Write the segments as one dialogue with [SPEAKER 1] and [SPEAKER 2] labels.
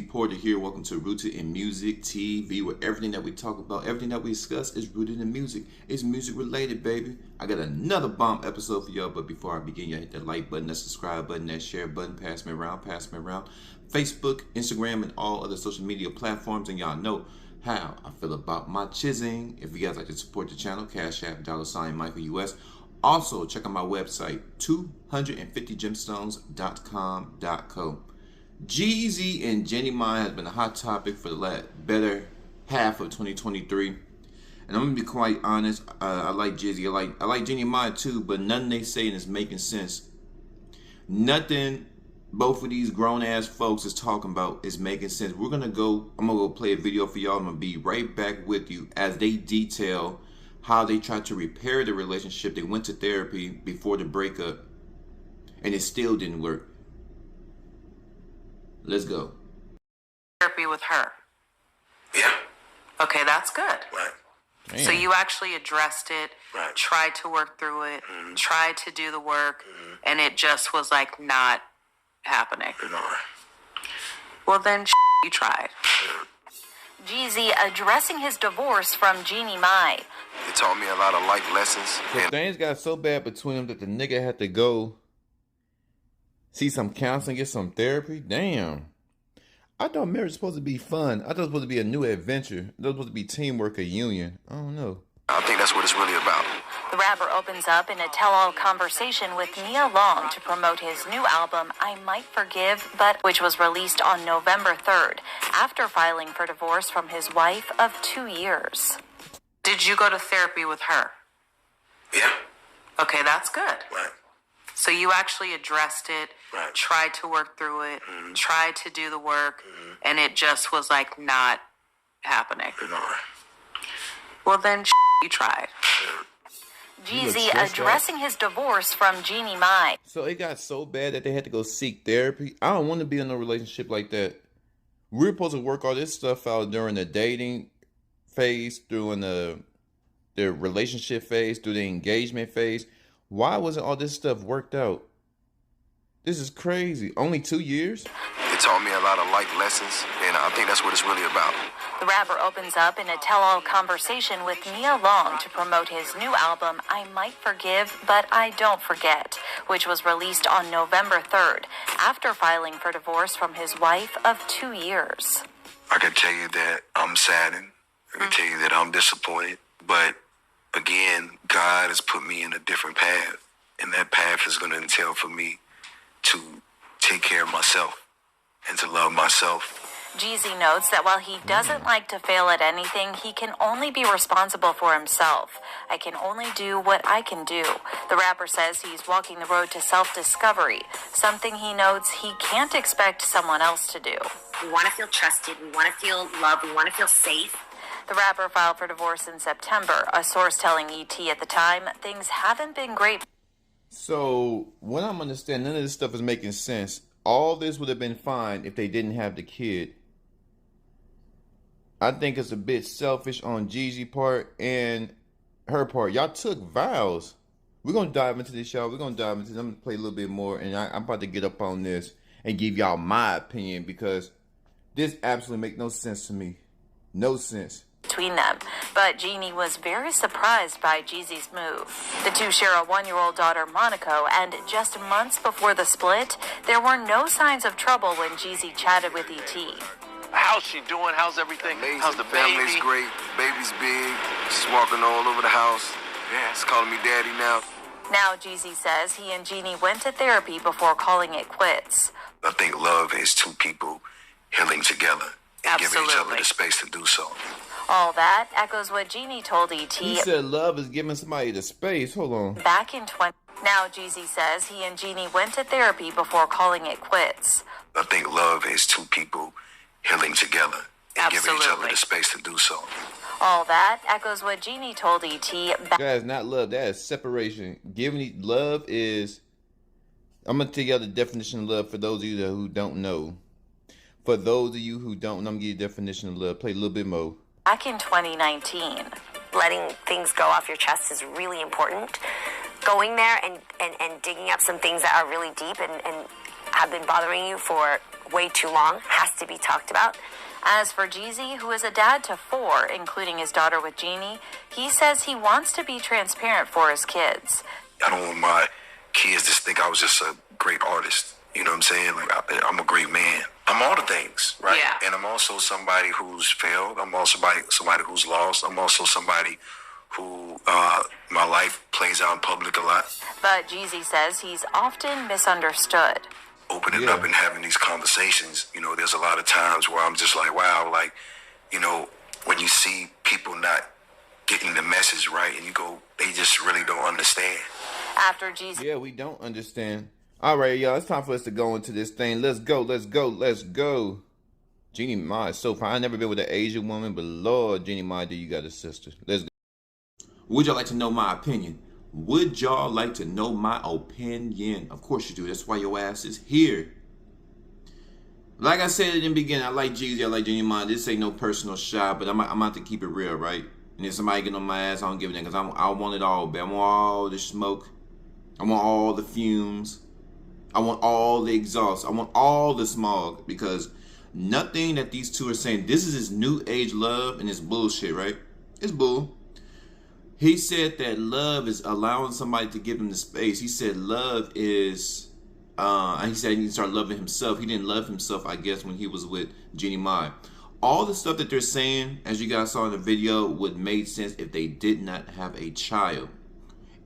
[SPEAKER 1] Jeezy Porter here. Welcome to Rooted in Music TV, where everything that we talk about, everything that we discuss is rooted in music. It's music related, baby. I got another bomb episode for y'all, but before I begin, y'all hit that like button, that subscribe button, that share button. Pass me around. Facebook, Instagram, and all other social media platforms, and y'all know how I feel about my chizzing. If you guys like to support the channel, Cash App, $Michael US. Also, check out my website, 250gemstones.com.co. Jeezy and Jenny Mine has been a hot topic for the better half of 2023. And I'm gonna be quite honest, I like Jeezy, I like Jenny Mine too, but nothing they saying is making sense. Nothing both of these grown ass folks is talking about is making sense. I'm gonna go play a video for y'all. I'm gonna be right back with you as they detail how they tried to repair the relationship. They went to therapy before the breakup and it still didn't work. Let's go.
[SPEAKER 2] Therapy with her.
[SPEAKER 3] Yeah.
[SPEAKER 2] Okay, that's good.
[SPEAKER 3] Right.
[SPEAKER 1] Man.
[SPEAKER 2] So you actually addressed it,
[SPEAKER 3] Right.
[SPEAKER 2] tried to work through it, tried to do the work, and it just was like not happening.
[SPEAKER 3] No.
[SPEAKER 2] Well, then you tried.
[SPEAKER 4] Jeezy addressing his divorce from Jeannie Mai.
[SPEAKER 3] It taught me a lot of life lessons.
[SPEAKER 1] So things got so bad between them that the nigga had to go see some counseling, get some therapy. Damn. I thought marriage was supposed to be fun. I thought it was supposed to be a new adventure. It was supposed to be teamwork, a union. I don't know.
[SPEAKER 3] I think that's what it's really about.
[SPEAKER 4] The rapper opens up in a tell-all conversation with Nia Long to promote his new album, I Might Forgive, which was released on November 3rd, after filing for divorce from his wife of 2 years.
[SPEAKER 2] Did you go to therapy with her?
[SPEAKER 3] Yeah.
[SPEAKER 2] Okay, that's good.
[SPEAKER 3] Right.
[SPEAKER 2] So you actually addressed it,
[SPEAKER 3] Right.
[SPEAKER 2] tried to work through it, tried to do the work, and it just was like not happening.
[SPEAKER 3] No.
[SPEAKER 2] Well, then you tried.
[SPEAKER 4] Jeezy addressing his divorce from Jeannie Mai.
[SPEAKER 1] So it got so bad that they had to go seek therapy. I don't want to be in a relationship like that. We're supposed to work all this stuff out during the dating phase, during the relationship phase, through the engagement phase. Why wasn't all this stuff worked out? This is crazy. Only 2 years?
[SPEAKER 3] It taught me a lot of life lessons, and I think that's what it's really about.
[SPEAKER 4] The rapper opens up in a tell-all conversation with Nia Long to promote his new album, I Might Forgive, But I Don't Forget, which was released on November 3rd, after filing for divorce from his wife of 2 years.
[SPEAKER 3] I can tell you that I'm saddened. I can tell you that I'm disappointed. But again, God has put me in a different path. And that path is going to entail for me to take care of myself and to love myself.
[SPEAKER 4] Jeezy notes that while he doesn't like to fail at anything, he can only be responsible for himself. I can only do what I can do. The rapper says he's walking the road to self-discovery, something he notes he can't expect someone else to do.
[SPEAKER 5] We want to feel trusted. We want to feel loved. We want to feel safe.
[SPEAKER 4] The rapper filed for divorce in September, a source telling ET at the time things haven't been great.
[SPEAKER 1] So what I'm understanding, none of this stuff is making sense. All this would have been fine if they didn't have the kid. I think it's a bit selfish on Jeezy part and her part. Y'all took vows. We're going to dive into this, y'all. We're going to dive into this. I'm going to play a little bit more, and I'm about to get up on this and give y'all my opinion because this absolutely makes no sense to me. No sense.
[SPEAKER 4] Between them, but Jeannie was very surprised by Jeezy's move. The two share a 1-year-old daughter, Monaco, and just months before the split, there were no signs of trouble when Jeezy chatted with ET.
[SPEAKER 6] How's she doing? How's everything?
[SPEAKER 3] Amazing.
[SPEAKER 6] How's the
[SPEAKER 3] Family's
[SPEAKER 6] baby?
[SPEAKER 3] great. Baby's big. She's walking all over the house. Yeah, she's calling me daddy now.
[SPEAKER 4] Now, Jeezy says he and Jeannie went to therapy before calling it quits.
[SPEAKER 3] I think love is two people healing together and giving each other
[SPEAKER 2] Absolutely.
[SPEAKER 3] the space to do so.
[SPEAKER 4] All that echoes what Jeannie told ET
[SPEAKER 1] He said love is giving somebody the space. Hold on.
[SPEAKER 4] back in 20. Now, Jeezy says he and Jeannie went to therapy before calling it quits.
[SPEAKER 3] I think love is two people healing together and giving each other
[SPEAKER 2] Absolutely.
[SPEAKER 3] the space to do so.
[SPEAKER 4] All that echoes what Jeannie told ET
[SPEAKER 1] That is not love. That is separation. Love is... I'm going to tell you the definition of love for those of you who don't know. For those of you who don't know, I'm going to give you a definition of love. Play a little bit more.
[SPEAKER 4] back in 2019.
[SPEAKER 5] Letting things go off your chest is really important. Going there and digging up some things that are really deep and have been bothering you for way too long has to be talked about.
[SPEAKER 4] As for Jeezy, who is a dad to 4, including his daughter with Jeannie, he says he wants to be transparent for his kids.
[SPEAKER 3] I don't want my kids to think I was just a great artist. You know what I'm saying? Like, I'm a great man. I'm all the things, right?
[SPEAKER 2] Yeah.
[SPEAKER 3] And I'm also somebody who's failed. I'm also somebody who's lost. I'm also somebody who my life plays out in public a lot.
[SPEAKER 4] But Jeezy says he's often misunderstood.
[SPEAKER 3] Opening up and having these conversations, you know, there's a lot of times where I'm just like, wow, like, you know, when you see people not getting the message right and you go, they just really don't understand.
[SPEAKER 4] After Jeezy...
[SPEAKER 1] Yeah, we don't understand. All right, y'all, it's time for us to go into this thing. Let's go, let's go, let's go. Jeannie Mai is so fine. I've never been with an Asian woman, but Lord, Jeannie Mai, do you got a sister. Let's go. Would y'all like to know my opinion? Would y'all like to know my opinion? Of course you do. That's why your ass is here. Like I said in the beginning, I like Jeezy, I like Jeannie Mai. This ain't no personal shot, but I'm about to keep it real, right? And if somebody get on my ass, I don't give a damn, because I want it all, baby. I want all the smoke. I want all the fumes. I want all the exhaust. I want all the smog, because nothing that these two are saying, this is his new age love, and it's bullshit, right? It's bull. He said that love is allowing somebody to give him the space. He said love is, he said he needs to start loving himself. He didn't love himself, I guess, when he was with Jeannie Mai. All the stuff that they're saying, as you guys saw in the video, would make sense if they did not have a child.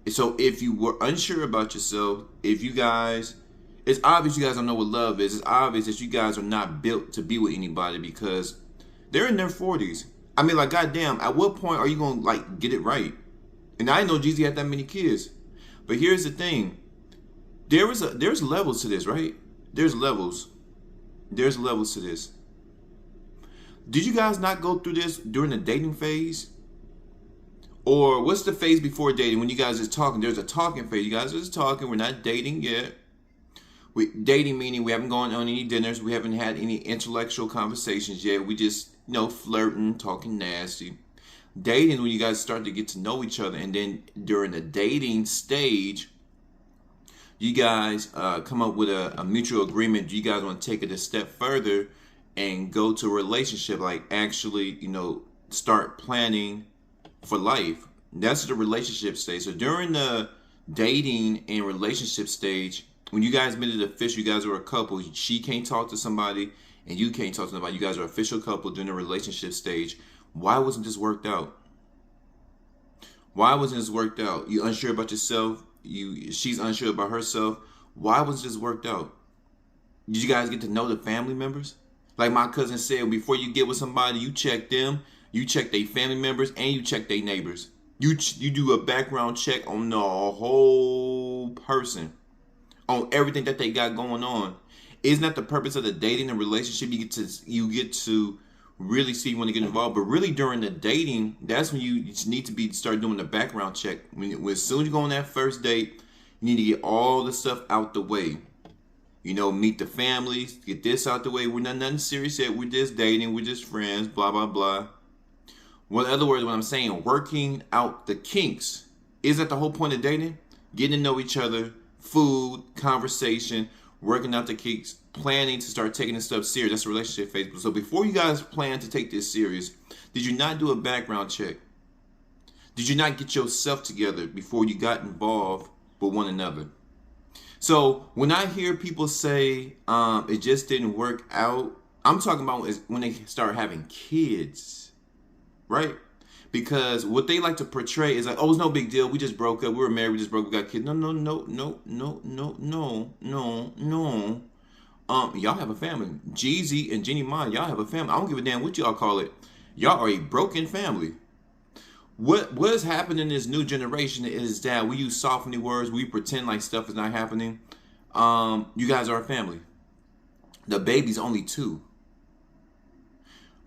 [SPEAKER 1] So if you were unsure about yourself, if you guys, it's obvious you guys don't know what love is. It's obvious that you guys are not built to be with anybody, because they're in their 40s. I mean, like, goddamn, at what point are you going to, like, get it right? And I didn't know Jeezy had that many kids. But here's the thing. There's levels to this, right? There's levels. There's levels to this. Did you guys not go through this during the dating phase? Or what's the phase before dating when you guys are talking? There's a talking phase. You guys are just talking. We're not dating yet. Dating meaning we haven't gone on any dinners. We haven't had any intellectual conversations yet. We just, you know, flirting, talking nasty. Dating, when you guys start to get to know each other, and then during the dating stage, you guys come up with a mutual agreement. You guys want to take it a step further and go to a relationship, like actually, you know, start planning for life. That's the relationship stage. So during the dating and relationship stage, when you guys made it official, you guys are a couple. She can't talk to somebody and you can't talk to somebody. You guys are an official couple during the relationship stage. Why wasn't this worked out? Why wasn't this worked out? You unsure about yourself. She's unsure about herself. Why wasn't this worked out? Did you guys get to know the family members? Like my cousin said, before you get with somebody, you check them, you check their family members, and you check their neighbors. You do a background check on the whole person, on everything that they got going on. Isn't that the purpose of the dating and relationship? You get to really see you want to get involved, but really during the dating, that's when you need to start doing the background check. As soon as you go on that first date, you need to get all the stuff out the way. You know, meet the families, get this out the way. We're not nothing serious yet. We're just dating. We're just friends. Blah blah blah. Well, in other words, what I'm saying, working out the kinks. Is that the whole point of dating? Getting to know each other, food, conversation, working out the kinks, planning to start taking this stuff serious. That's a relationship phase. So before you guys plan to take this serious, did you not do a background check? Did you not get yourself together before you got involved with one another? So when I hear people say it just didn't work out, I'm talking about when they start having kids, right? Because what they like to portray is like, oh, it's no big deal. We just broke up. We were married. We just broke up. We got kids. No. Y'all have a family. Jeezy and Jeannie Mai, y'all have a family. I don't give a damn what y'all call it. Y'all are a broken family. What has happened in this new generation is that we use softening words. We pretend like stuff is not happening. You guys are a family. The baby's only 2.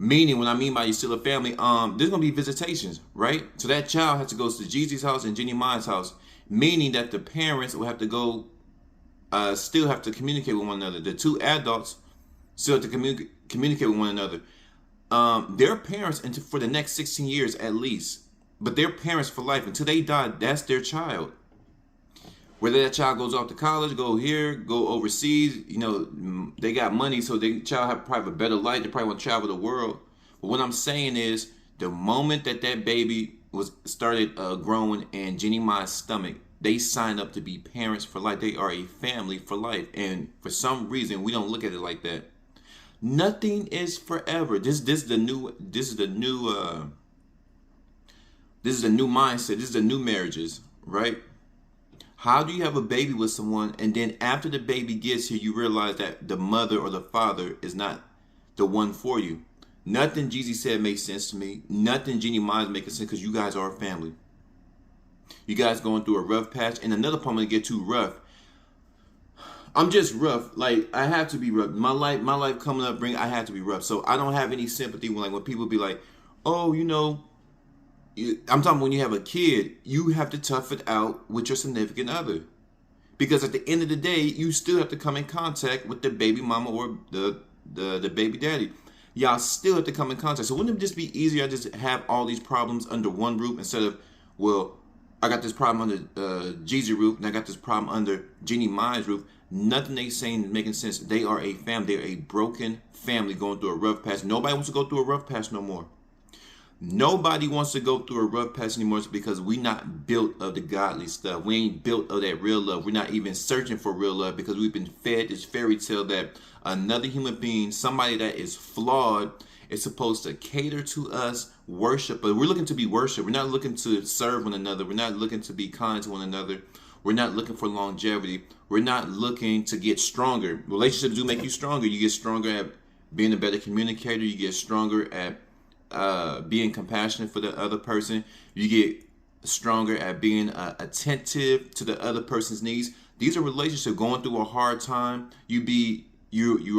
[SPEAKER 1] Meaning, when I mean by you're still a family, there's going to be visitations, right? So that child has to go to Jeezy's house and Jeannie Mai's house. Meaning that the parents will have to go still have to communicate with one another. The 2 adults still have to communicate with one another. Their parents for the next 16 years at least. But they're parents for life. Until they die, that's their child. Whether that child goes off to college, go here, go overseas, you know, they got money, so the child have probably a better life. They probably want to travel the world. But what I'm saying is, the moment that that baby was started growing in Jeannie Mai's stomach, they signed up to be parents for life. They are a family for life. And for some reason, we don't look at it like that. Nothing is forever. This is the new mindset. This is the new marriages, right? How do you have a baby with someone, and then after the baby gets here, you realize that the mother or the father is not the one for you? Nothing Jeezy said makes sense to me. Nothing Jeannie Mai is making sense, because you guys are a family. You guys going through a rough patch, and another part, I'm gonna get too rough. I'm just rough. Like, I have to be rough. My life coming up, I have to be rough. So I don't have any sympathy when people be like, oh, you know, I'm talking when you have a kid, you have to tough it out with your significant other. Because at the end of the day, you still have to come in contact with the baby mama or the baby daddy. Y'all still have to come in contact. So wouldn't it just be easier to just have all these problems under one roof instead of, well, I got this problem under Jeezy roof, and I got this problem under Jeannie Mai's roof. Nothing they saying is making sense. They are a family. They're a broken family going through a rough patch. Nobody wants to go through a rough patch no more. Nobody wants to go through a rough patch anymore, because we not built of the godly stuff. We ain't built of that real love. We're not even searching for real love, because we've been fed this fairy tale that another human being, somebody that is flawed, is supposed to cater to us, worship. But we're looking to be worshiped. We're not looking to serve one another. We're not looking to be kind to one another. We're not looking for longevity. We're not looking to get stronger. Relationships do make you stronger. You get stronger at being a better communicator. You get stronger at being compassionate for the other person. You get stronger at being attentive to the other person's needs. These are relationships. Going through a hard time, you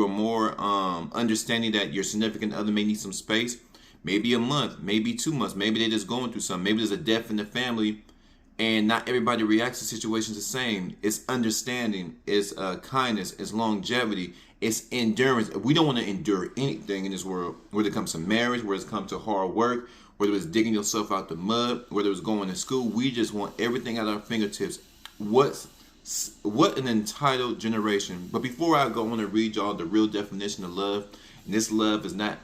[SPEAKER 1] are more understanding that your significant other may need some space. Maybe a month, maybe 2 months, maybe they're just going through something. Maybe there's a death in the family, and not everybody reacts to situations the same. It's understanding, it's kindness, it's longevity, it's endurance. We don't want to endure anything in this world, whether it comes to marriage, whether it comes to hard work, whether it's digging yourself out the mud, whether it's going to school. We just want everything at our fingertips. What an entitled generation. But before I go, I want to read y'all the real definition of love. And this love is not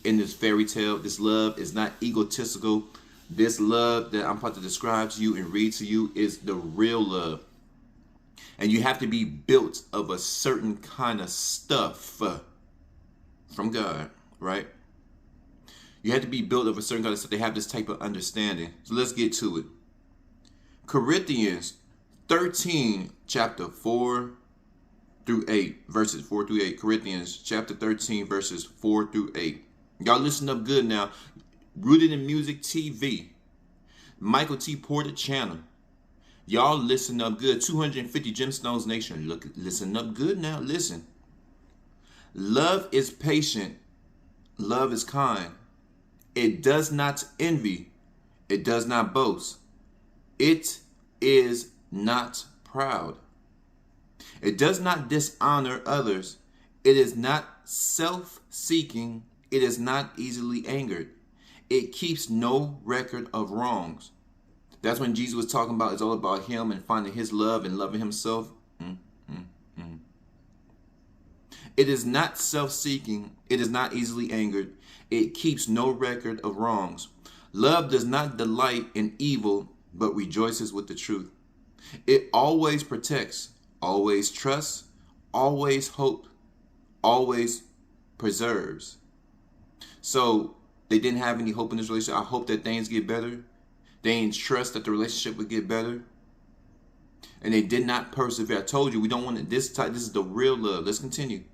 [SPEAKER 1] in this fairy tale. This love is not egotistical. This love that I'm about to describe to you and read to you is the real love. And you have to be built of a certain kind of stuff from God, right? You have to be built of a certain kind of stuff. They have this type of understanding. So let's get to it. Corinthians 13, chapter 4 through 8, verses 4 through 8. Corinthians chapter 13, verses 4 through 8. Y'all listen up good now. Rooted in Music TV. Michael T. Porter channel. Y'all listen up good. 250 Gemstones Nation. Listen up good now. Listen. Love is patient. Love is kind. It does not envy. It does not boast. It is not proud. It does not dishonor others. It is not self-seeking. It is not easily angered. It keeps no record of wrongs. That's when Jesus was talking about it's all about him and finding his love and loving himself. It is not self-seeking. It is not easily angered. It keeps no record of wrongs. Love does not delight in evil, but rejoices with the truth. It always protects, always trusts, always hopes, always preserves. So they didn't have any hope in this relationship. I hope that things get better. They didn't trust that the relationship would get better. And they did not persevere. I told you, we don't want it this type. This is the real love. Let's continue.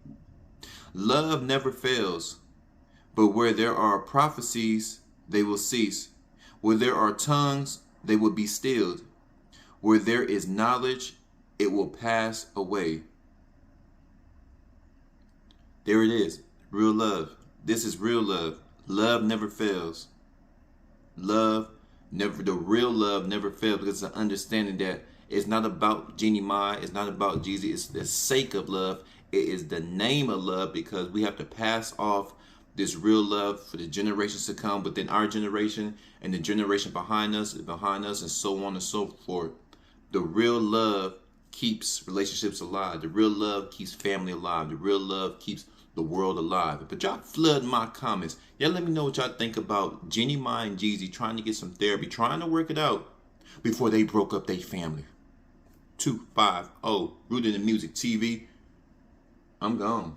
[SPEAKER 1] Love never fails. But where there are prophecies, they will cease. Where there are tongues, they will be stilled. Where there is knowledge, it will pass away. There it is. Real love. This is real love. Love never fails. Love never, the real love never fails, because it's an understanding that it's not about Jeannie Mai, it's not about Jeezy, it's the sake of love. It is the name of love, because we have to pass off this real love for the generations to come, within our generation and the generation behind us, and so on and so forth. The real love keeps relationships alive. The real love keeps family alive. The real love keeps the world alive. But y'all flood my comments. Y'all let me know what y'all think about Jenny Ma and Jeezy trying to get some therapy, trying to work it out before they broke up their family. 250 Rooted in Music TV. I'm gone.